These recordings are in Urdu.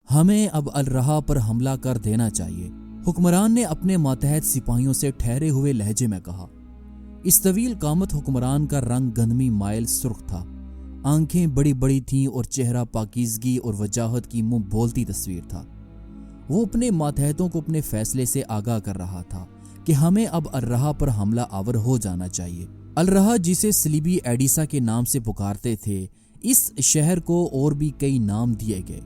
ہمیں اب الرہا پر حملہ کر دینا چاہیے، حکمران نے اپنے ماتحت سپاہیوں سے ٹھہرے ہوئے لہجے میں کہا۔ اس طویل قامت حکمران کا رنگ گندمی مائل سرخ تھا، آنکھیں بڑی بڑی تھیں اور چہرہ پاکیزگی اور وجاہت کی منہ بولتی تصویر تھا۔ وہ اپنے ماتحتوں کو اپنے فیصلے سے آگاہ کر رہا تھا کہ ہمیں اب الرہا پر حملہ آور ہو جانا چاہیے۔ الرہا، جسے صلیبی ایڈیسا کے نام سے پکارتے تھے، اس شہر کو اور بھی کئی نام دیے گئے۔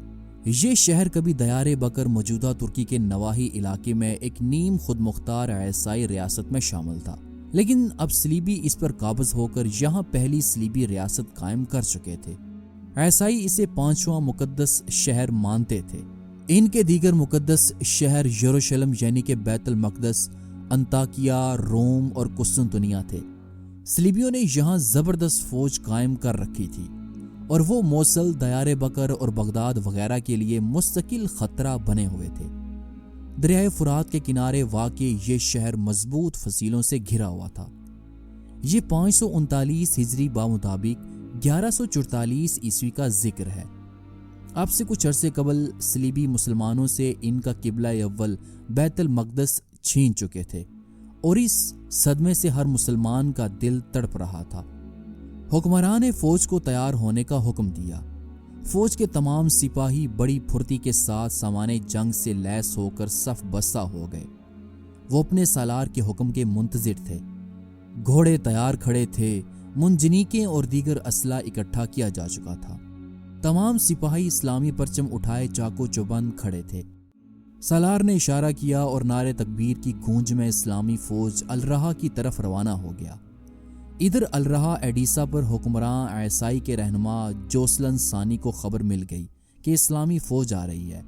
یہ شہر کبھی دیار بکر موجودہ ترکی کے نواحی علاقے میں ایک نیم خود مختار عیسائی ریاست میں شامل تھا، لیکن اب صلیبی اس پر قابض ہو کر یہاں پہلی صلیبی ریاست قائم کر چکے تھے۔ عیسائی اسے 5واں مقدس شہر مانتے تھے۔ ان کے دیگر مقدس شہر یروشلم یعنی کہ بیت المقدس، انطاکیہ، روم اور قسطنطنیہ تھے۔ صلیبیوں نے یہاں زبردست فوج قائم کر رکھی تھی اور وہ موصل، دیار بکر اور بغداد وغیرہ کے لیے مستقل خطرہ بنے ہوئے تھے۔ دریائے فرات کے کنارے واقع یہ شہر مضبوط فصیلوں سے گھرا ہوا تھا۔ یہ 539 ہجری بمطابق 1144 عیسوی کا ذکر ہے۔ اب سے کچھ عرصے قبل صلیبی مسلمانوں سے ان کا قبلہ اول بیت المقدس چھین چکے تھے اور اس صدمے سے ہر مسلمان کا دل تڑپ رہا تھا۔ حکمران نے فوج کو تیار ہونے کا حکم دیا۔ فوج کے تمام سپاہی بڑی پھرتی کے ساتھ سامان جنگ سے لیس ہو کر صف بستہ ہو گئے۔ وہ اپنے سالار کے حکم کے منتظر تھے۔ گھوڑے تیار کھڑے تھے، منجنیقیں اور دیگر اسلحہ اکٹھا کیا جا چکا تھا۔ تمام سپاہی اسلامی پرچم اٹھائے چاقو چوبند کھڑے تھے۔ سالار نے اشارہ کیا اور نعرے تکبیر کی گونج میں اسلامی فوج الرہا کی طرف روانہ ہو گیا۔ ادھر الرہا ایڈیسا پر حکمراں عیسائی کے رہنما جوسلن ثانی کو خبر مل گئی کہ اسلامی فوج آ رہی ہے۔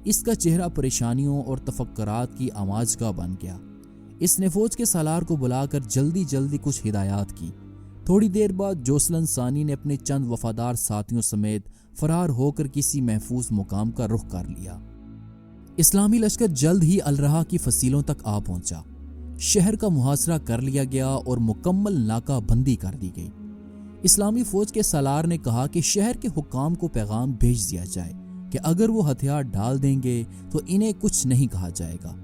اس کا چہرہ پریشانیوں اور تفکرات کی آماجگاہ بن گیا۔ اس نے فوج کے سالار کو بلا کر جلدی کچھ ہدایات کی۔ تھوڑی دیر بعد جوسلن ثانی نے اپنے چند وفادار ساتھیوں سمیت فرار ہو کر کسی محفوظ مقام کا رخ کر لیا۔ اسلامی لشکر جلد ہی الرہا کی فصیلوں تک آ پہنچا۔ شہر کا محاصرہ کر لیا گیا اور مکمل ناکہ بندی کر دی گئی۔ اسلامی فوج کے سالار نے کہا کہ شہر کے حکام کو پیغام بھیج دیا جائے کہ اگر وہ ہتھیار ڈال دیں گے تو انہیں کچھ نہیں کہا جائے گا۔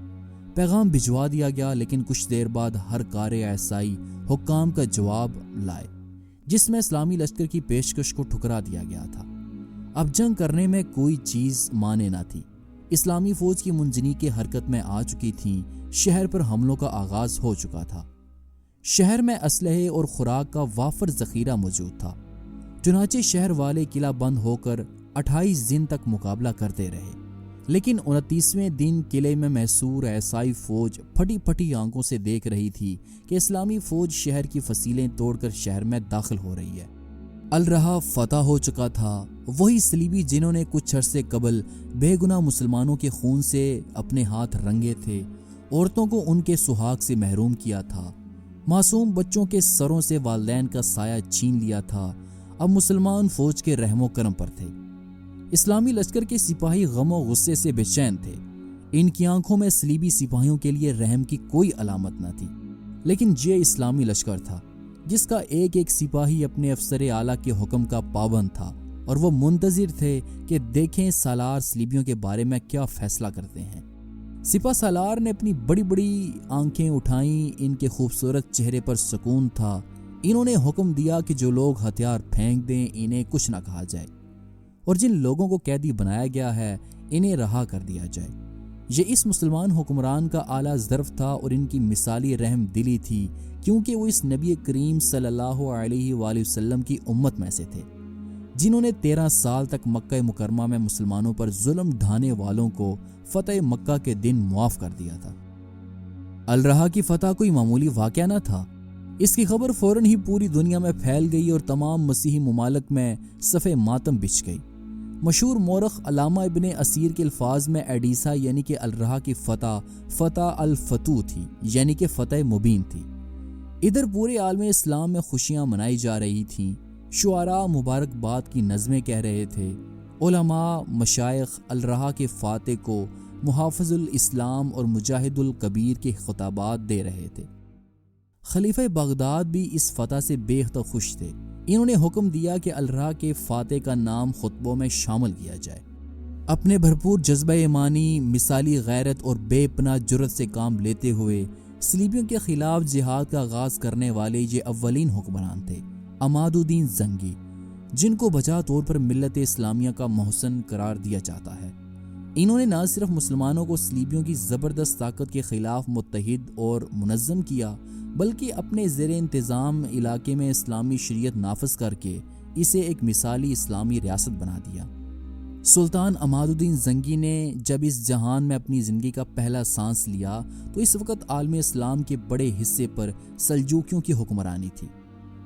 پیغام بھجوا دیا گیا، لیکن کچھ دیر بعد ہر کار عیسائی حکام کا جواب لائے، جس میں اسلامی لشکر کی پیشکش کو ٹھکرا دیا گیا تھا۔ اب جنگ کرنے میں کوئی چیز مانے نہ تھی۔ اسلامی فوج کی منجنیقیں حرکت میں آ چکی تھیں۔ شہر پر حملوں کا آغاز ہو چکا تھا۔ شہر میں اسلحے اور خوراک کا وافر ذخیرہ موجود تھا۔ چنانچہ شہر والے قلعہ بند ہو کر 28 دن تک مقابلہ کرتے رہے، لیکن 29ویں دن قلعے میں محصور عیسائی فوج پھٹی پھٹی آنکھوں سے دیکھ رہی تھی کہ اسلامی فوج شہر کی فصیلیں توڑ کر شہر میں داخل ہو رہی ہے۔ الرہا فتح ہو چکا تھا۔ وہی صلیبی جنہوں نے کچھ عرصے قبل بے گناہ مسلمانوں کے خون سے اپنے ہاتھ رنگے تھے، عورتوں کو ان کے سہاگ سے محروم کیا تھا، معصوم بچوں کے سروں سے والدین کا سایہ چھین لیا تھا، اب مسلمان فوج کے رحم و کرم پر تھے۔ اسلامی لشکر کے سپاہی غم و غصے سے بے چین تھے۔ ان کی آنکھوں میں صلیبی سپاہیوں کے لیے رحم کی کوئی علامت نہ تھی، لیکن یہ اسلامی لشکر تھا جس کا ایک ایک سپاہی اپنے افسر اعلیٰ کے حکم کا پابند تھا، اور وہ منتظر تھے کہ دیکھیں سالار صلیبیوں کے بارے میں کیا فیصلہ کرتے ہیں۔ سپہ سالار نے اپنی بڑی بڑی آنکھیں اٹھائیں، ان کے خوبصورت چہرے پر سکون تھا۔ انہوں نے حکم دیا کہ جو لوگ ہتھیار پھینک دیں انہیں کچھ نہ کہا جائے، اور جن لوگوں کو قیدی بنایا گیا ہے انہیں رہا کر دیا جائے۔ یہ اس مسلمان حکمران کا اعلیٰ ظرف تھا اور ان کی مثالی رحم دلی تھی، کیونکہ وہ اس نبی کریم صلی اللہ علیہ وآلہ وسلم کی امت میں سے تھے جنہوں نے 13 سال تک مکہ مکرمہ میں مسلمانوں پر ظلم ڈھانے والوں کو فتح مکہ کے دن معاف کر دیا تھا۔ الرہا کی فتح کوئی معمولی واقعہ نہ تھا۔ اس کی خبر فوراً ہی پوری دنیا میں پھیل گئی اور تمام مسیحی ممالک میں صف ماتم بچھ گئی۔ مشہور مورخ علامہ ابن اسیر کے الفاظ میں ایڈیسا یعنی کہ الرہا کی فتح الفتوح تھی، یعنی کہ فتح مبین تھی۔ ادھر پورے عالم اسلام میں خوشیاں منائی جا رہی تھیں، شعراء مبارکباد کی نظمیں کہہ رہے تھے، علماء مشائخ الرہا کے فاتح کو محافظ الاسلام اور مجاہد الکبیر کے خطابات دے رہے تھے۔ خلیفہ بغداد بھی اس فتح سے بے حد خوش تھے۔ انہوں نے حکم دیا کہ الرہا کے فاتح کا نام خطبوں میں شامل کیا جائے۔ اپنے بھرپور جذبہ ایمانی، مثالی غیرت اور بے پناہ جرأت سے کام لیتے ہوئے صلیبیوں کے خلاف جہاد کا آغاز کرنے والے یہ اولین حکمران تھے، عماد الدین زنگی، جن کو بجا طور پر ملت اسلامیہ کا محسن قرار دیا جاتا ہے۔ انہوں نے نہ صرف مسلمانوں کو صلیبیوں کی زبردست طاقت کے خلاف متحد اور منظم کیا، بلکہ اپنے زیر انتظام علاقے میں اسلامی شریعت نافذ کر کے اسے ایک مثالی اسلامی ریاست بنا دیا۔ سلطان عماد الدین زنگی نے جب اس جہان میں اپنی زندگی کا پہلا سانس لیا تو اس وقت عالم اسلام کے بڑے حصے پر سلجوکیوں کی حکمرانی تھی۔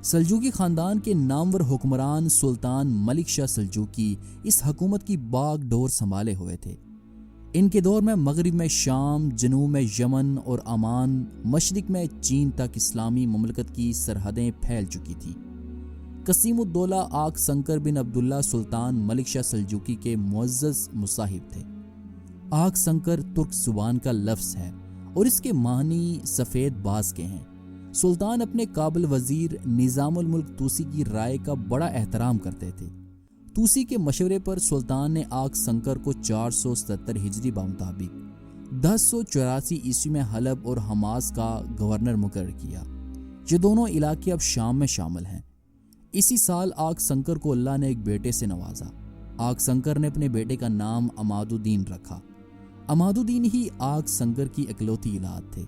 سلجوکی خاندان کے نامور حکمران سلطان ملک شاہ سلجوکی اس حکومت کی باغ ڈور سنبھالے ہوئے تھے۔ ان کے دور میں مغرب میں شام، جنوب میں یمن اور عمان، مشرق میں چین تک اسلامی مملکت کی سرحدیں پھیل چکی تھیں۔ قسیم الدولہ آگ سنکر بن عبداللہ سلطان ملک شاہ سلجوکی کے معزز مصاحب تھے۔ آگ سنکر ترک زبان کا لفظ ہے اور اس کے معنی سفید باز کے ہیں۔ سلطان اپنے قابل وزیر نظام الملک توسی کی رائے کا بڑا احترام کرتے تھے۔ توسی کے مشورے پر سلطان نے آگ سنکر کو 477 ہجری بمطابق 1084 عیسوی میں حلب اور حماس کا گورنر مقرر کیا۔ یہ دونوں علاقے اب شام میں شامل ہیں۔ اسی سال آگ سنکر کو اللہ نے ایک بیٹے سے نوازا۔ آگ سنکر نے اپنے بیٹے کا نام عماد الدین رکھا۔ عماد الدین ہی آگ سنکر کی اکلوتی اولاد تھے۔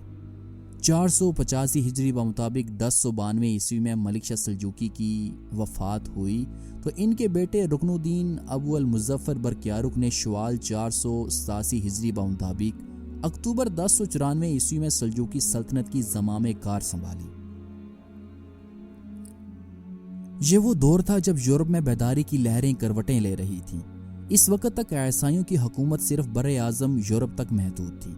485 ہجری بمطابق 1092 عیسوی میں ملک شاہ سلجوکی کی وفات ہوئی تو ان کے بیٹے رکن الدین ابو المظفر برکیارک نے شوال 487 ہجری بمطابق اکتوبر 1094 عیسوی میں سلجوکی سلطنت کی زمام کار سنبھالی۔ یہ وہ دور تھا جب یورپ میں بیداری کی لہریں کروٹیں لے رہی تھیں۔ اس وقت تک عیسائیوں کی حکومت صرف بر اعظم یورپ تک محدود تھی،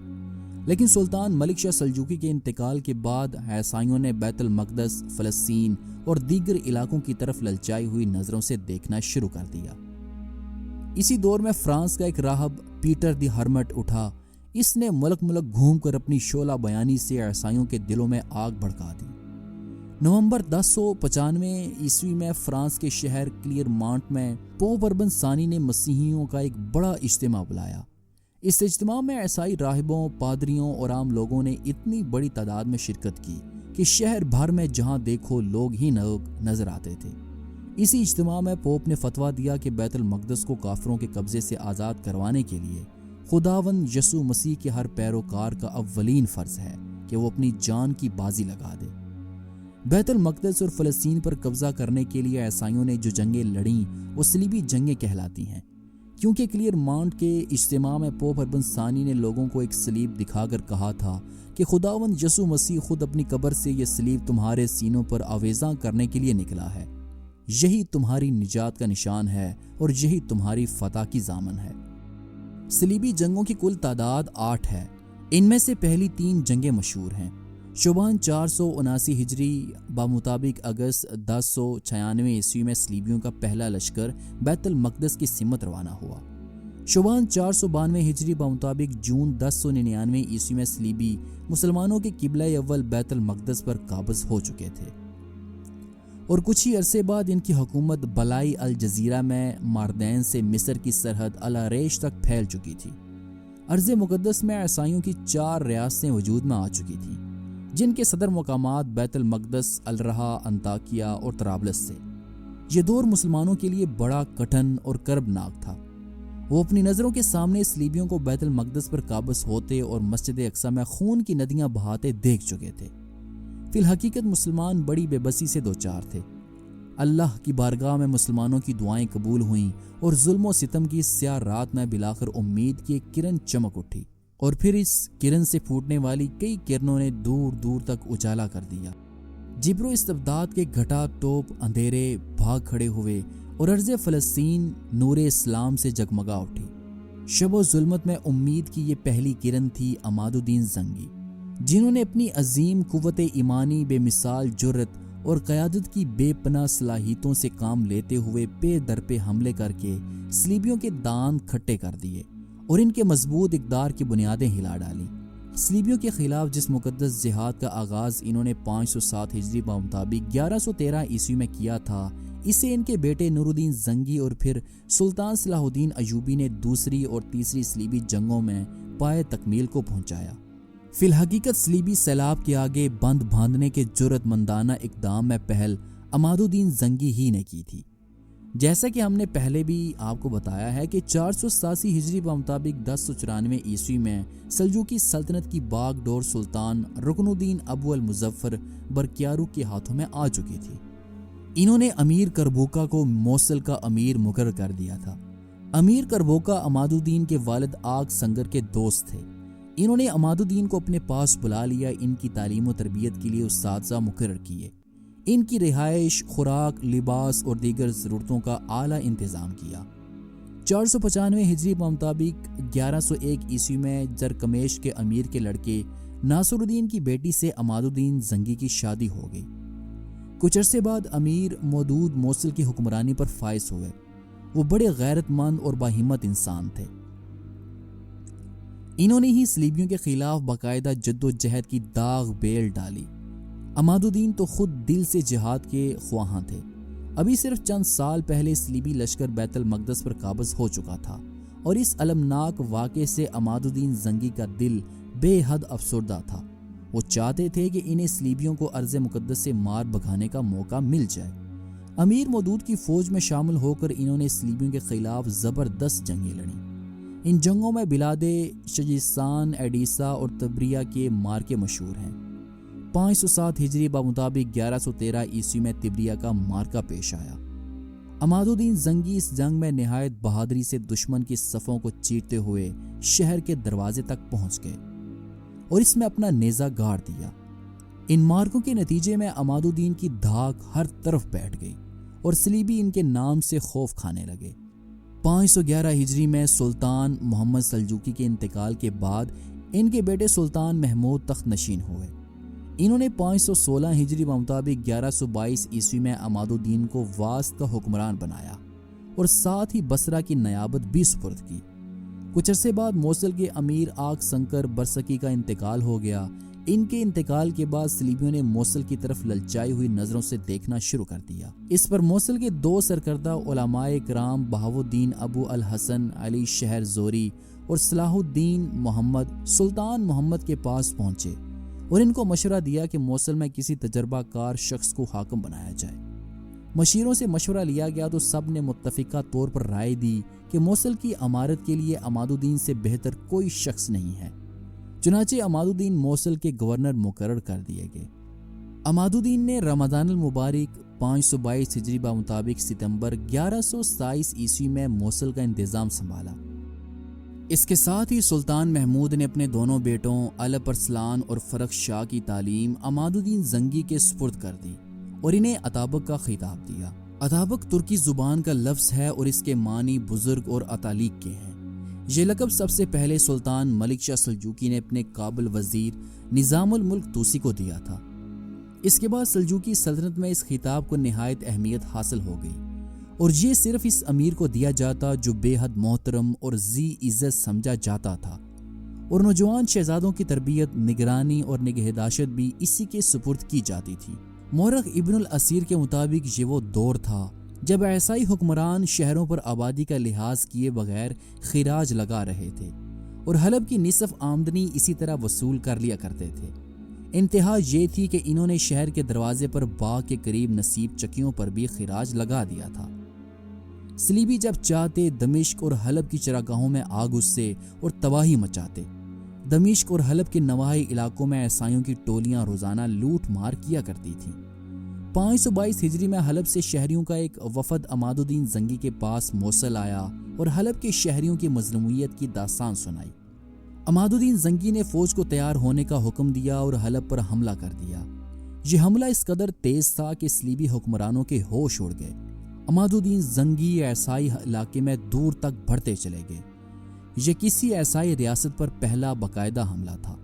لیکن سلطان ملک شاہ سلجوکی کے انتقال کے بعد عیسائیوں نے بیت المقدس، فلسطین اور دیگر علاقوں کی طرف للچائی ہوئی نظروں سے دیکھنا شروع کر دیا۔ اسی دور میں فرانس کا ایک راہب پیٹر دی ہرمٹ اٹھا۔ اس نے ملک گھوم کر اپنی شعلہ بیانی سے عیسائیوں کے دلوں میں آگ بھڑکا دی۔ نومبر 1095 عیسوی میں فرانس کے شہر کلیئرمانٹ میں پوپ اربن ثانی نے مسیحیوں کا ایک بڑا اجتماع بلایا۔ اس اجتماع میں عیسائی راہبوں، پادریوں اور عام لوگوں نے اتنی بڑی تعداد میں شرکت کی کہ شہر بھر میں جہاں دیکھو لوگ ہی نظر آتے تھے۔ اسی اجتماع میں پوپ نے فتویٰ دیا کہ بیت المقدس کو کافروں کے قبضے سے آزاد کروانے کے لیے خداوند یسوع مسیح کے ہر پیروکار کا اولین فرض ہے کہ وہ اپنی جان کی بازی لگا دے۔ بیت المقدس اور فلسطین پر قبضہ کرنے کے لیے عیسائیوں نے جو جنگیں لڑیں وہ صلیبی جنگیں کہلاتی ہیں، کیونکہ کلیئرمانٹ کے اجتماع میں پوپ اربن ثانی نے لوگوں کو ایک صلیب دکھا کر کہا تھا کہ خداوند یسوع مسیح خود اپنی قبر سے یہ صلیب تمہارے سینوں پر آویزاں کرنے کے لیے نکلا ہے۔ یہی تمہاری نجات کا نشان ہے اور یہی تمہاری فتح کی ضامن ہے۔ صلیبی جنگوں کی کل تعداد 8 ہے۔ ان میں سے پہلی 3 جنگیں مشہور ہیں۔ شوبان 479 ہجری بمطابق اگست 1096 عیسوی میں صلیبیوں کا پہلا لشکر بیت المقدس کی سمت روانہ ہوا۔ شوبان 492 ہجری بمطابق جون 1099 عیسوی میں صلیبی مسلمانوں کے قبلہ اول بیت المقدس پر قابض ہو چکے تھے، اور کچھ ہی عرصے بعد ان کی حکومت بلائی الجزیرہ میں ماردین سے مصر کی سرحد العریش تک پھیل چکی تھی۔ ارض مقدس میں عیسائیوں کی 4 ریاستیں وجود میں آ چکی تھیں، جن کے صدر مقامات بیت المقدس، الرحا، انطاکیہ اور طرابلس تھے۔ یہ دور مسلمانوں کے لیے بڑا کٹھن اور کربناک تھا۔ وہ اپنی نظروں کے سامنے صلیبیوں کو بیت المقدس پر قابض ہوتے اور مسجد اقصی میں خون کی ندیاں بہاتے دیکھ چکے تھے۔ فی الحقیقت مسلمان بڑی بے بسی سے دوچار تھے۔ اللہ کی بارگاہ میں مسلمانوں کی دعائیں قبول ہوئیں اور ظلم و ستم کی سیاہ رات میں بلاخر امید کی ایک کرن چمک اٹھی، اور پھر اس کرن سے پھوٹنے والی کئی کرنوں نے دور دور تک اجالا کر دیا۔ جبر و استبداد کے گھٹا ٹوپ اندھیرے بھاگ کھڑے ہوئے اور ارض فلسطین نور اسلام سے جگمگا اٹھی۔ شب و ظلمت میں امید کی یہ پہلی کرن تھی عماد الدین زنگی، جنہوں نے اپنی عظیم قوت ایمانی، بے مثال جرأت اور قیادت کی بے پناہ صلاحیتوں سے کام لیتے ہوئے پے در پہ حملے کر کے صلیبیوں کے داند کھٹے کر دیے اور ان کے مضبوط اقدار کی بنیادیں ہلا ڈالیں۔ صلیبیوں کے خلاف جس مقدس جہاد کا آغاز انہوں نے 507 ہجری بمطابق 1113 عیسوی میں کیا تھا، اسے ان کے بیٹے نور الدین زنگی اور پھر سلطان صلاح الدین ایوبی نے دوسری اور تیسری صلیبی جنگوں میں پائے تکمیل کو پہنچایا۔ فی الحقیقت صلیبی سیلاب کے آگے بند باندھنے کے جرأت مندانہ اقدام میں پہل عماد الدین زنگی ہی نے کی تھی۔ جیسا کہ ہم نے پہلے بھی آپ کو بتایا ہے کہ 487 ہجری بمطابق 1094 عیسوی میں سلجوقی سلطنت کی باغ ڈور سلطان رکن الدین ابو المظفر برقیارو کے ہاتھوں میں آ چکی تھی۔ انہوں نے امیر کربوکا کو موصل کا امیر مقرر کر دیا تھا۔ امیر کربوکا عماد الدین کے والد آگ سنگر کے دوست تھے۔ انہوں نے عماد الدین کو اپنے پاس بلا لیا، ان کی تعلیم و تربیت کے لیے اساتذہ مقرر کیے، ان کی رہائش، خوراک، لباس اور دیگر ضرورتوں کا اعلیٰ انتظام کیا۔ 495 ہجری مطابق 1101 عیسوی میں زرکمیش کے امیر کے لڑکے ناصر الدین کی بیٹی سے عماد الدین زنگی کی شادی ہو گئی۔ کچھ عرصے بعد امیر مودود موصل کی حکمرانی پر فائز ہوئے۔ وہ بڑے غیرت مند اور باہمت انسان تھے۔ انہوں نے ہی صلیبیوں کے خلاف باقاعدہ جد و جہد کی داغ بیل ڈالی۔ عماد الدین تو خود دل سے جہاد کے خواہاں تھے۔ ابھی صرف چند سال پہلے صلیبی لشکر بیت المقدس پر قابض ہو چکا تھا اور اس المناک واقعے سے عماد الدین زنگی کا دل بے حد افسردہ تھا۔ وہ چاہتے تھے کہ انہیں صلیبیوں کو ارض مقدس سے مار بھگانے کا موقع مل جائے۔ امیر مودود کی فوج میں شامل ہو کر انہوں نے صلیبیوں کے خلاف زبردست جنگیں لڑیں۔ ان جنگوں میں بلاد شجستان، ایڈیسا اور تبریہ کے مارکے مشہور ہیں۔ 507 ہجری بمطابق 1113 عیسوی میں تبریہ کا مارکا پیش آیا۔ عماد الدین زنگی اس جنگ میں نہایت بہادری سے دشمن کی صفوں کو چیرتے ہوئے شہر کے دروازے تک پہنچ گئے اور اس میں اپنا نیزہ گاڑ دیا۔ ان مارکوں کے نتیجے میں عماد الدین کی دھاک ہر طرف بیٹھ گئی اور صلیبی ان کے نام سے خوف کھانے لگے۔ 511 ہجری میں سلطان محمد سلجوقی کے انتقال کے بعد ان کے بیٹے سلطان محمود تخت نشین ہوئے۔ انہوں نے 516 ہجری مطابق 1122 عیسوی میں عماد الدین کو واسط کا حکمران بنایا اور ساتھ ہی بصرہ کی نیابت بھی سپرد کی۔ کچھ عرصے بعد موصل کے امیر آگ سنکر برسکی کا انتقال ہو گیا۔ ان کے انتقال کے بعد صلیبیوں نے موصل کی طرف للچائی ہوئی نظروں سے دیکھنا شروع کر دیا۔ اس پر موصل کے دو سرکردہ علماء کرام بہاؤالدین ابو الحسن علی شہر زوری اور صلاح الدین محمد سلطان محمد کے پاس پہنچے اور ان کو مشورہ دیا کہ موصل میں کسی تجربہ کار شخص کو حاکم بنایا جائے۔ مشیروں سے مشورہ لیا گیا تو سب نے متفقہ طور پر رائے دی کہ موصل کی امارت کے لیے عماد الدین سے بہتر کوئی شخص نہیں ہے۔ چنانچہ عماد الدین موصل کے گورنر مقرر کر دیے گئے۔ عماد الدین نے رمضان المبارک 522 ہجری بمطابق ستمبر 1127 عیسوی میں موصل کا انتظام سنبھالا۔ اس کے ساتھ ہی سلطان محمود نے اپنے دونوں بیٹوں الپ ارسلان اور فرخ شاہ کی تعلیم عماد الدین زنگی کے سپرد کر دی اور انہیں اتابک کا خطاب دیا۔ اتابک ترکی زبان کا لفظ ہے اور اس کے معنی بزرگ اور اتالیق کے ہیں۔ یہ لقب سب سے پہلے سلطان ملک شاہ سلجوقی نے اپنے قابل وزیر نظام الملک توسی کو دیا تھا۔ اس کے بعد سلجوقی سلطنت میں اس خطاب کو نہایت اہمیت حاصل ہو گئی اور یہ صرف اس امیر کو دیا جاتا جو بے حد محترم اور ذی عزت سمجھا جاتا تھا، اور نوجوان شہزادوں کی تربیت، نگرانی اور نگہداشت بھی اسی کے سپرد کی جاتی تھی۔ مورخ ابن الاسیر کے مطابق یہ وہ دور تھا جب عیسائی حکمران شہروں پر آبادی کا لحاظ کیے بغیر خراج لگا رہے تھے اور حلب کی نصف آمدنی اسی طرح وصول کر لیا کرتے تھے۔ انتہا یہ تھی کہ انہوں نے شہر کے دروازے پر باغ کے قریب نصیب چکیوں پر بھی خراج لگا دیا تھا۔ صلیبی جب چاہتے دمشق اور حلب کی چراگاہوں میں آگ گھستے اور تباہی مچاتے۔ دمشق اور حلب کے نواحی علاقوں میں عیسائیوں کی ٹولیاں روزانہ لوٹ مار کیا کرتی تھیں۔ 522 ہجری میں حلب سے شہریوں کا ایک وفد عماد الدین زنگی کے پاس موصل آیا اور حلب کے شہریوں کی مظلومیت کی داستان سنائی۔ عماد الدین زنگی نے فوج کو تیار ہونے کا حکم دیا اور حلب پر حملہ کر دیا۔ یہ حملہ اس قدر تیز تھا کہ صلیبی حکمرانوں کے ہوش اڑ گئے۔ عماد الدین زنگی عیسائی علاقے میں دور تک بڑھتے چلے گئے۔ یہ کسی عیسائی ریاست پر پہلا باقاعدہ حملہ تھا۔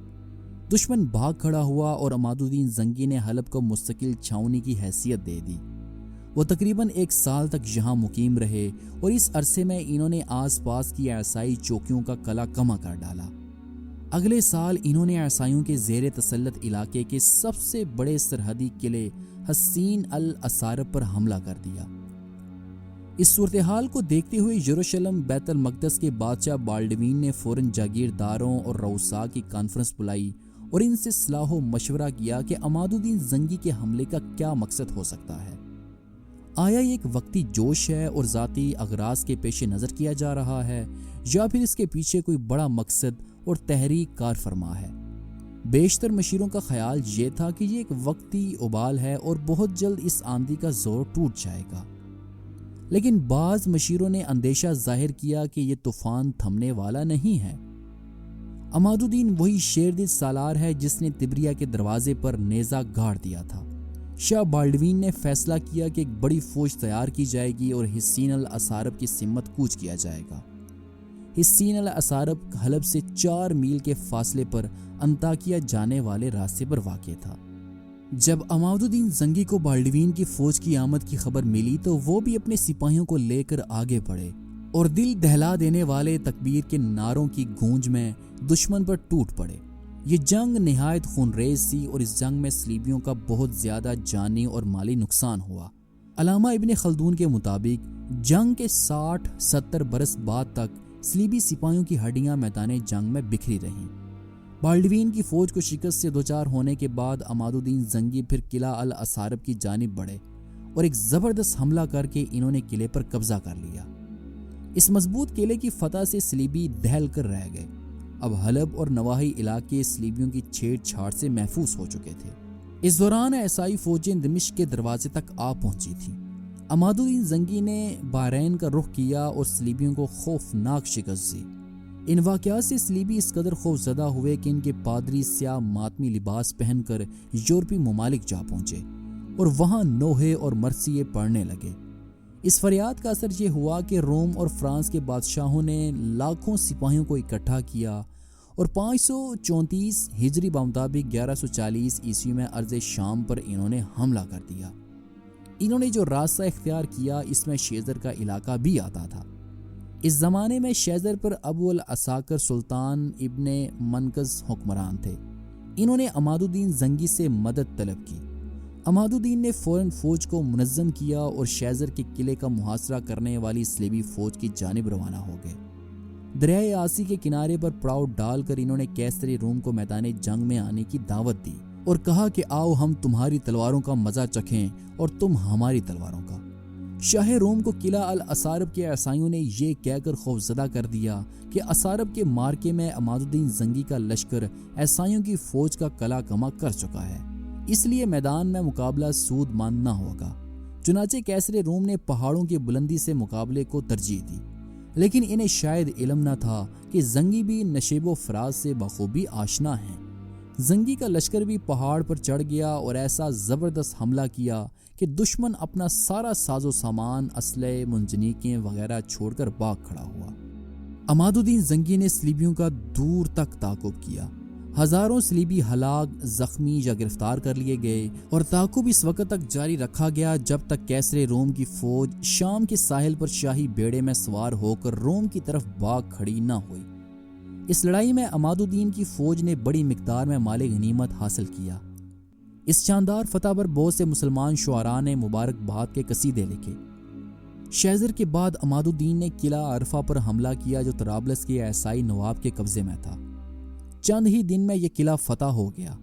دشمن بھاگ کھڑا ہوا اور عماد الدین زنگی نے حلب کو مستقل چھاؤنی کی حیثیت دے دی۔ وہ تقریباً 1 سال تک یہاں مقیم رہے اور اس عرصے میں انہوں نے آس پاس کی عیسائی چوکیوں کا قلعہ کما کر ڈالا۔ اگلے سال انہوں نے عیسائیوں کے زیر تسلط علاقے کے سب سے بڑے سرحدی قلعے حصین الاسارب پر حملہ کر دیا۔ اس صورتحال کو دیکھتے ہوئے یروشلم بیت المقدس کے بادشاہ بالڈوین نے فوراً جاگیرداروں اور رؤساء کی کانفرنس بلائی اور ان سے صلاح و مشورہ کیا کہ عماد الدین زنگی کے حملے کا کیا مقصد ہو سکتا ہے۔ آیا یہ ایک وقتی جوش ہے اور ذاتی اغراض کے پیش نظر کیا جا رہا ہے، یا پھر اس کے پیچھے کوئی بڑا مقصد اور تحریک کار فرما ہے؟ بیشتر مشیروں کا خیال یہ تھا کہ یہ ایک وقتی ابال ہے اور بہت جلد اس آندھی کا زور ٹوٹ جائے گا، لیکن بعض مشیروں نے اندیشہ ظاہر کیا کہ یہ طوفان تھمنے والا نہیں ہے۔ عماد الدین وہی شیر دل سالار ہے جس نے تبریہ کے دروازے پر نیزہ گاڑ دیا تھا۔ شاہ بالڈوین نے فیصلہ کیا کہ ایک بڑی فوج تیار کی جائے گی اور حصین الاسارب کی سمت کوچ کیا جائے گا۔ حصین الاسارب حلب سے 4 میل کے فاصلے پر انطاکیہ جانے والے راستے پر واقع تھا۔ جب عماد الدین زنگی کو بالڈوین کی فوج کی آمد کی خبر ملی تو وہ بھی اپنے سپاہیوں کو لے کر آگے بڑھے اور دل دہلا دینے والے تکبیر کے نعروں کی گونج میں دشمن پر ٹوٹ پڑے۔ یہ جنگ نہایت خونریز تھی اور اس جنگ میں صلیبیوں کا بہت زیادہ جانی اور مالی نقصان ہوا۔ علامہ ابن خلدون کے مطابق جنگ کے 60-70 برس بعد تک صلیبی سپاہیوں کی ہڈیاں میدان جنگ میں بکھری رہیں۔ بالڈوین کی فوج کو شکست سے دوچار ہونے کے بعد عماد الدین زنگی پھر قلعہ الاسارب کی جانب بڑھے اور ایک زبردست حملہ کر کے انہوں نے قلعے پر قبضہ کر لیا۔ اس مضبوط قلعے کی فتح سے صلیبی دہل کر رہ گئے۔ اب حلب اور نواحی علاقے صلیبیوں کی چھیڑ چھاڑ سے محفوظ ہو چکے تھے۔ اس دوران عیسائی فوجیں دمشق کے دروازے تک آ پہنچی تھیں۔ عماد الدین زنگی نے بحرین کا رخ کیا اور صلیبیوں کو خوفناک شکست دی۔ ان واقعات سے صلیبی اس قدر خوف زدہ ہوئے کہ ان کے پادری سیاہ ماتمی لباس پہن کر یورپی ممالک جا پہنچے اور وہاں نوحے اور مرثیے پڑھنے لگے۔ اس فریاد کا اثر یہ ہوا کہ روم اور فرانس کے بادشاہوں نے لاکھوں سپاہیوں کو اکٹھا کیا اور 534 ہجری بمطابق 1140 عیسوی میں ارض شام پر انہوں نے حملہ کر دیا۔ انہوں نے جو راستہ اختیار کیا اس میں شیزر کا علاقہ بھی آتا تھا۔ اس زمانے میں شیزر پر ابو العساکر سلطان ابن منقذ حکمران تھے۔ انہوں نے عماد الدین زنگی سے مدد طلب کی۔ عماد الدین نے فوراً فوج کو منظم کیا اور شیزر کے قلعے کا محاصرہ کرنے والی صلیبی فوج کی جانب روانہ ہو گئے۔ دریائے آسی کے کنارے پر پڑاؤ ڈال کر انہوں نے کیسری روم کو میدان جنگ میں آنے کی دعوت دی اور کہا کہ آؤ ہم تمہاری تلواروں کا مزہ چکھیں اور تم ہماری تلواروں کا۔ شاہ روم کو قلعہ الاسارب کے عیسائیوں نے یہ کہہ کر خوفزدہ کر دیا کہ اسارب کے مارکے میں عماد الدین زنگی کا لشکر عیسائیوں کی فوج کا کلا کما کر چکا ہے، اس لیے میدان میں مقابلہ سود مند نہ ہوگا۔ چنانچہ کیسر روم نے پہاڑوں کی بلندی سے مقابلے کو ترجیح دی، لیکن انہیں شاید علم نہ تھا کہ زنگی بھی نشیب و فراز سے بخوبی آشنا ہیں۔ زنگی کا لشکر بھی پہاڑ پر چڑھ گیا اور ایسا زبردست حملہ کیا کہ دشمن اپنا سارا ساز و سامان، اسلحے، منجنیقیں وغیرہ چھوڑ کر بھاگ کھڑا ہوا۔ عماد الدین زنگی نے صلیبیوں کا دور تک تعاقب کیا۔ ہزاروں صلیبی ہلاک، زخمی یا گرفتار کر لیے گئے اور تعاقب اس وقت تک جاری رکھا گیا جب تک کیسر روم کی فوج شام کے ساحل پر شاہی بیڑے میں سوار ہو کر روم کی طرف بھاگ کھڑی نہ ہوئی۔ اس لڑائی میں عماد الدین کی فوج نے بڑی مقدار میں مال غنیمت حاصل کیا۔ اس شاندار فتح پر بہت سے مسلمان شعراء نے مبارکباد کے قصیدے لکھے۔ شیزر کے بعد عماد الدین نے قلعہ عرفہ پر حملہ کیا جو طرابلس کے عیسائی نواب کے قبضے میں تھا۔ چند ہی دن میں یہ قلعہ فتح ہو گیا۔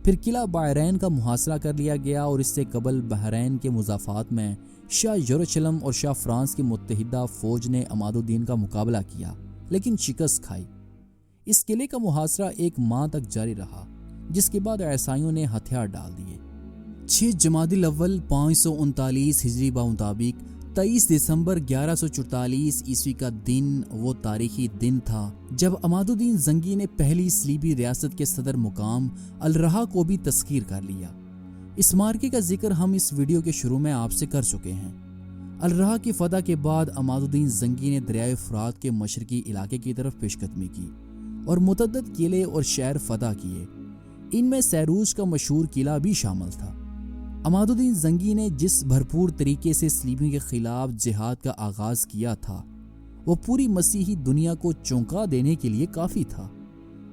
پھر قلعہ بحرین کا محاصرہ کر لیا گیا اور اس سے قبل بحرین کے مضافات میں شاہ یروشلم اور شاہ فرانس کی متحدہ فوج نے عماد الدین کا مقابلہ کیا لیکن شکست کھائی۔ اس قلعے کا محاصرہ 1 ماہ تک جاری رہا، جس کے بعد عیسائیوں نے ہتھیار ڈال دیے۔ 6 جمادی الاول 539 ہجری بمطابق 23 دسمبر 1144 عیسوی کا دن وہ تاریخی دن تھا جب عماد الدین زنگی نے پہلی صلیبی ریاست کے صدر مقام الرہا کو بھی تسخیر کر لیا۔ اس مارکے کا ذکر ہم اس ویڈیو کے شروع میں آپ سے کر چکے ہیں۔ الرہا کی فتح کے بعد عماد الدین زنگی نے دریائے فرات کے مشرقی علاقے کی طرف پیش قدمی کی اور متعدد قلعے اور شہر فتح کیے۔ ان میں سیروج کا مشہور قلعہ بھی شامل تھا۔ عماد الدین زنگی نے جس بھرپور طریقے سے صلیبیوں کے خلاف جہاد کا آغاز کیا تھا وہ پوری مسیحی دنیا کو چونکا دینے کے لیے کافی تھا۔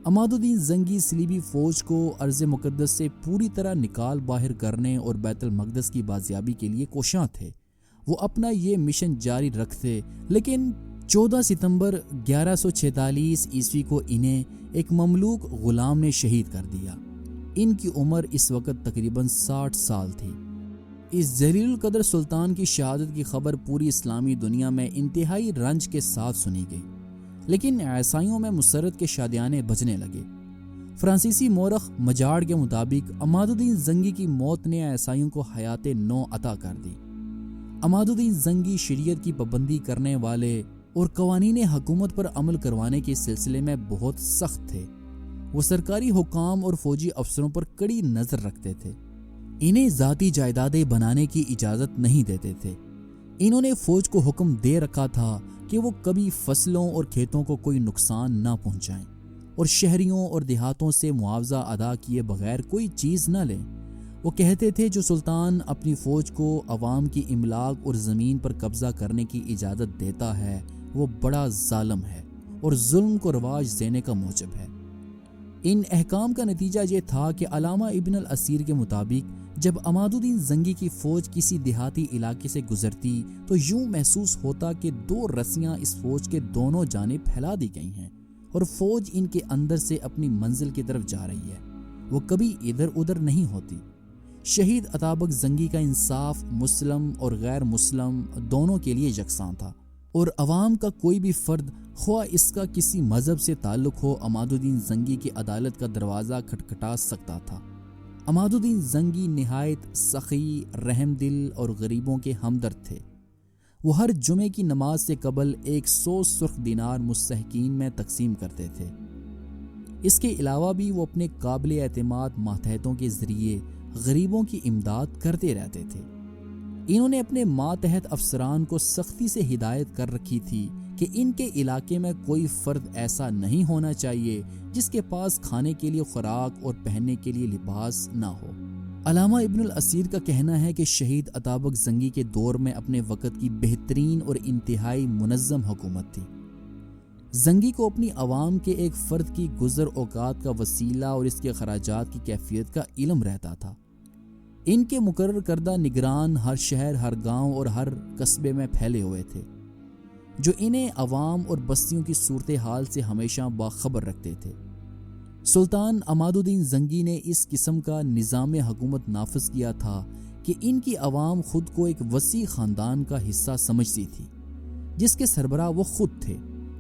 عماد الدین زنگی صلیبی فوج کو ارض مقدس سے پوری طرح نکال باہر کرنے اور بیت المقدس کی بازیابی کے لیے کوشاں تھے۔ وہ اپنا یہ مشن جاری رکھتے، لیکن 14 ستمبر 1146 عیسوی کو انہیں ایک مملوک غلام نے شہید کر دیا۔ ان کی عمر اس وقت تقریباً 60 سال تھی۔ اس جلیل القدر سلطان کی شہادت کی خبر پوری اسلامی دنیا میں انتہائی رنج کے ساتھ سنی گئی، لیکن عیسائیوں میں مسرت کے شادیانے بجنے لگے۔ فرانسیسی مورخ مجاڑ کے مطابق عماد الدین زنگی کی موت نے عیسائیوں کو حیات نو عطا کر دی۔ عماد الدین زنگی شریعت کی پابندی کرنے والے اور قوانین حکومت پر عمل کروانے کے سلسلے میں بہت سخت تھے۔ وہ سرکاری حکام اور فوجی افسروں پر کڑی نظر رکھتے تھے۔ انہیں ذاتی جائیدادیں بنانے کی اجازت نہیں دیتے تھے۔ انہوں نے فوج کو حکم دے رکھا تھا کہ وہ کبھی فصلوں اور کھیتوں کو کوئی نقصان نہ پہنچائیں اور شہریوں اور دیہاتوں سے معاوضہ ادا کیے بغیر کوئی چیز نہ لیں۔ وہ کہتے تھے جو سلطان اپنی فوج کو عوام کی املاک اور زمین پر قبضہ کرنے کی اجازت دیتا ہے وہ بڑا ظالم ہے اور ظلم کو رواج دینے کا موجب ہے۔ ان احکام کا نتیجہ یہ تھا کہ علامہ ابن الاسیر کے مطابق جب عماد الدین زنگی کی فوج کسی دیہاتی علاقے سے گزرتی تو یوں محسوس ہوتا کہ 2 رسیاں اس فوج کے دونوں جانب پھیلا دی گئی ہیں اور فوج ان کے اندر سے اپنی منزل کی طرف جا رہی ہے، وہ کبھی ادھر ادھر نہیں ہوتی۔ شہید عطابک زنگی کا انصاف مسلم اور غیر مسلم دونوں کے لیے یکساں تھا، اور عوام کا کوئی بھی فرد خواہ اس کا کسی مذہب سے تعلق ہو عماد الدین زنگی کی عدالت کا دروازہ کھٹکھٹا سکتا تھا۔ عماد الدین زنگی نہایت سخی، رحم دل اور غریبوں کے ہمدرد تھے۔ وہ ہر جمعے کی نماز سے قبل 100 سرخ دینار مستحقین میں تقسیم کرتے تھے۔ اس کے علاوہ بھی وہ اپنے قابل اعتماد ماتحتوں کے ذریعے غریبوں کی امداد کرتے رہتے تھے۔ انہوں نے اپنے ماتحت افسران کو سختی سے ہدایت کر رکھی تھی کہ ان کے علاقے میں کوئی فرد ایسا نہیں ہونا چاہیے جس کے پاس کھانے کے لیے خوراک اور پہننے کے لیے لباس نہ ہو۔ علامہ ابن الاسیر کا کہنا ہے کہ شہید عطابک زنگی کے دور میں اپنے وقت کی بہترین اور انتہائی منظم حکومت تھی۔ زنگی کو اپنی عوام کے ایک فرد کی گزر اوقات کا وسیلہ اور اس کے خراجات کی کیفیت کا علم رہتا تھا۔ ان کے مقرر کردہ نگران ہر شہر، ہر گاؤں اور ہر قصبے میں پھیلے ہوئے تھے، جو انہیں عوام اور بستیوں کی صورتحال سے ہمیشہ باخبر رکھتے تھے۔ سلطان عماد الدین زنگی نے اس قسم کا نظام حکومت نافذ کیا تھا کہ ان کی عوام خود کو ایک وسیع خاندان کا حصہ سمجھتی تھی، جس کے سربراہ وہ خود تھے۔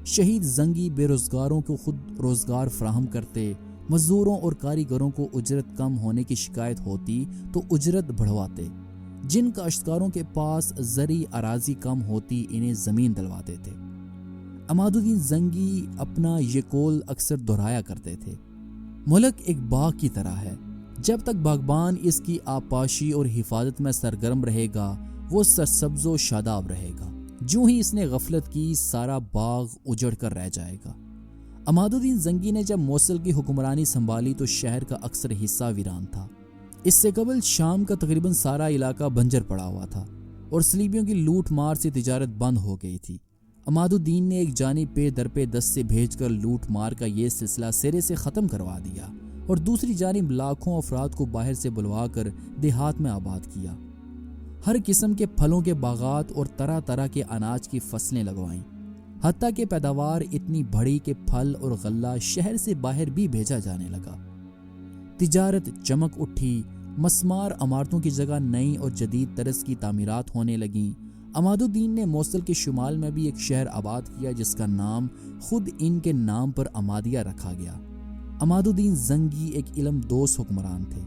شہید زنگی بے روزگاروں کو خود روزگار فراہم کرتے، مزدوروں اور کاریگروں کو اجرت کم ہونے کی شکایت ہوتی تو اجرت بڑھواتے، جن کاشتکاروں کے پاس زرعی اراضی کم ہوتی انہیں زمین دلواتے تھے۔ عماد الدین زنگی اپنا یہ قول اکثر دہرایا کرتے تھے، ملک ایک باغ کی طرح ہے، جب تک باغبان اس کی آبپاشی اور حفاظت میں سرگرم رہے گا وہ سرسبز و شاداب رہے گا، جو ہی اس نے غفلت کی سارا باغ اجڑ کر رہ جائے گا۔ عماد الدین زنگی نے جب موصل کی حکمرانی سنبھالی تو شہر کا اکثر حصہ ویران تھا۔ اس سے قبل شام کا تقریباً سارا علاقہ بنجر پڑا ہوا تھا اور صلیبیوں کی لوٹ مار سے تجارت بند ہو گئی تھی۔ عماد الدین نے ایک جانب پہ در پہ دست سے بھیج کر لوٹ مار کا یہ سلسلہ سرے سے ختم کروا دیا اور دوسری جانب لاکھوں افراد کو باہر سے بلوا کر دیہات میں آباد کیا۔ ہر قسم کے پھلوں کے باغات اور طرح طرح کے اناج کی فصلیں لگوائیں، حتیٰ کہ پیداوار اتنی بڑھی کہ پھل اور غلہ شہر سے باہر بھی بھیجا جانے لگا۔ تجارت چمک اٹھی، مسمار عمارتوں کی جگہ نئی اور جدید طرز کی تعمیرات ہونے لگیں۔ عماد الدین نے موصل کے شمال میں بھی ایک شہر آباد کیا جس کا نام خود ان کے نام پر عمادیہ رکھا گیا۔ عماد الدین زنگی ایک علم دوست حکمران تھے۔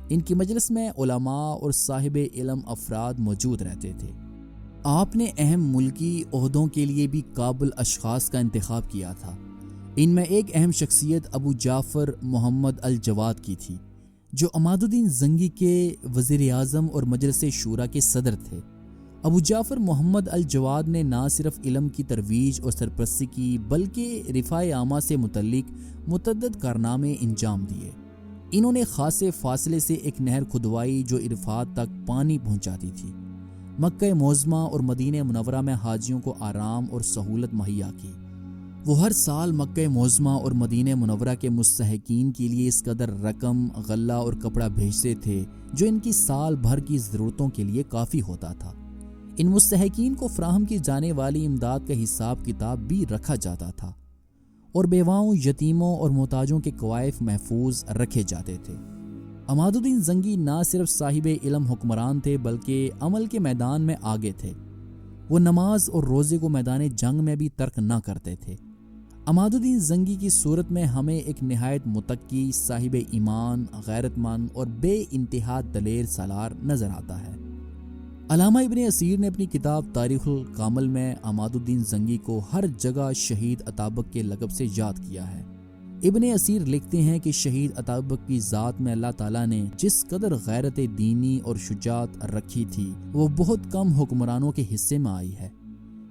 ان کی مجلس میں علماء اور صاحب علم افراد موجود رہتے تھے۔ آپ نے اہم ملکی عہدوں کے لیے بھی قابل اشخاص کا انتخاب کیا تھا۔ ان میں ایک اہم شخصیت ابو جعفر محمد الجواد کی تھی، جو عماد الدین زنگی کے وزیر اعظم اور مجلس شورا کے صدر تھے۔ ابو جعفر محمد الجواد نے نہ صرف علم کی ترویج اور سرپرستی کی بلکہ رفاع عامہ سے متعلق متعدد کارنامے انجام دیے۔ انہوں نے خاصے فاصلے سے ایک نہر کھدوائی جو عرفات تک پانی پہنچاتی تھی، مکہ معظمہ اور مدینہ منورہ میں حاجیوں کو آرام اور سہولت مہیا کی۔ وہ ہر سال مکہ معظمہ اور مدینہ منورہ کے مستحقین کے لیے اس قدر رقم، غلہ اور کپڑا بھیجتے تھے جو ان کی سال بھر کی ضرورتوں کے لیے کافی ہوتا تھا۔ ان مستحقین کو فراہم کی جانے والی امداد کا حساب کتاب بھی رکھا جاتا تھا اور بیواؤں، یتیموں اور محتاجوں کے کوائف محفوظ رکھے جاتے تھے۔ عماد الدین زنگی نہ صرف صاحب علم حکمران تھے بلکہ عمل کے میدان میں آگے تھے۔ وہ نماز اور روزے کو میدان جنگ میں بھی ترک نہ کرتے تھے۔ عماد الدین زنگی کی صورت میں ہمیں ایک نہایت متقی، صاحب ایمان، غیرت مند اور بے انتہا دلیر سالار نظر آتا ہے۔ علامہ ابن اسیر نے اپنی کتاب تاریخ الکامل میں عماد الدین زنگی کو ہر جگہ شہید عطابک کے لقب سے یاد کیا ہے۔ ابن اسیر لکھتے ہیں کہ شہید عطابک کی ذات میں اللہ تعالیٰ نے جس قدر غیرت دینی اور شجاعت رکھی تھی وہ بہت کم حکمرانوں کے حصے میں آئی ہے۔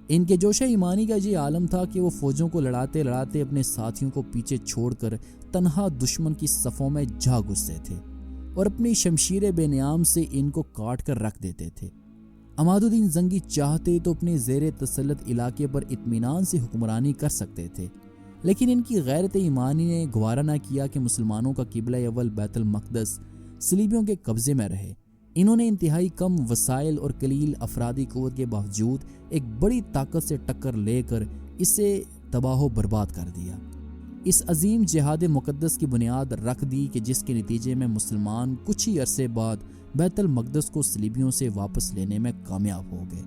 ان کے جوش ایمانی کا یہ عالم تھا کہ وہ فوجوں کو لڑاتے لڑاتے اپنے ساتھیوں کو پیچھے چھوڑ کر تنہا دشمن کی صفوں میں جا گھستے تھے اور اپنی شمشیر بے نیام سے ان کو کاٹ کر رکھ دیتے تھے۔ عماد الدین زنگی چاہتے تو اپنے زیر تسلط علاقے پر اطمینان سے حکمرانی کر سکتے تھے، لیکن ان کی غیرت ایمانی نے گوارا نہ کیا کہ مسلمانوں کا قبلہ اول بیت المقدس صلیبیوں کے قبضے میں رہے۔ انہوں نے انتہائی کم وسائل اور قلیل افرادی قوت کے باوجود ایک بڑی طاقت سے ٹکر لے کر اسے تباہ و برباد کر دیا۔ اس عظیم جہاد مقدس کی بنیاد رکھ دی کہ جس کے نتیجے میں مسلمان کچھ ہی عرصے بعد بیت المقدس کو صلیبیوں سے واپس لینے میں کامیاب ہو گئے۔